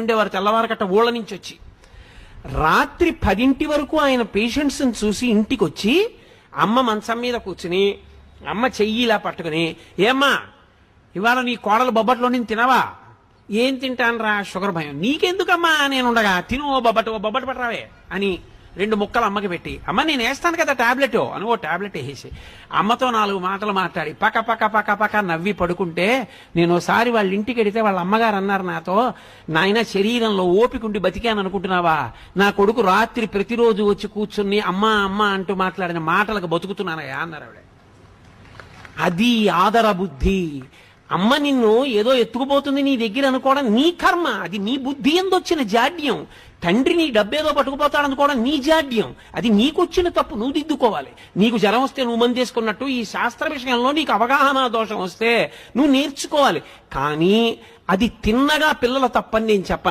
ఉండేవారు తెల్లవారకట్ట ఊళ్ళ నుంచి వచ్చి. రాత్రి 10 వరకు ఆయన పేషెంట్స్ని చూసి ఇంటికి వచ్చి అమ్మ మంచం మీద కూర్చుని అమ్మ చెయ్యి ఇలా పట్టుకుని, ఏమ్మా ఇవాళ నీ కోడలు బొబ్బట్లో నేను తినవా? ఏం తింటానరా, షుగర్ భయం. నీకెందుకమ్మా నేను ఉండగా, తిను ఓ బొబ్బట్ పట్టరావే అని 2 ముక్కలు అమ్మకి పెట్టి, అమ్మ నేను వేస్తాను కదా టాబ్లెట్ అని ఓ టాబ్లెట్ వేసేసి అమ్మతో 4 మాటలు మాట్లాడి పక్క పక్క పక్క పక్క నవ్వి పడుకుంటే, నేను ఒకసారి వాళ్ళ ఇంటికి వెడితే వాళ్ళ అమ్మగారు అన్నారు నాతో, నాయన శరీరంలో ఓపికండి బతికాను అనుకుంటున్నావా? నా కొడుకు రాత్రి ప్రతిరోజు వచ్చి కూర్చుని అమ్మ అమ్మ అంటూ మాట్లాడిన మాటలకు బతుకుతున్నానయ్యా అన్నారు ఆవిడ. అది ఆదర బుద్ధి. అమ్మ నిన్ను ఏదో ఎత్తుకుపోతుంది నీ దగ్గర అనుకోవడం నీ కర్మ, అది నీ బుద్ధి ఎందొచ్చిన జాడ్యం. తండ్రి నీ డబ్బేదో పట్టుకుపోతాడనుకోవడం నీ జాడ్యం, అది నీకొచ్చిన తప్పు, నువ్వు దిద్దుకోవాలి. నీకు జ్వరం వస్తే నువ్వు మందేసుకున్నట్టు ఈ శాస్త్ర విషయంలో నీకు అవగాహన దోషం వస్తే నువ్వు నేర్చుకోవాలి. కానీ అది తిన్నగా పిల్లల తప్పని నేను చెప్పను.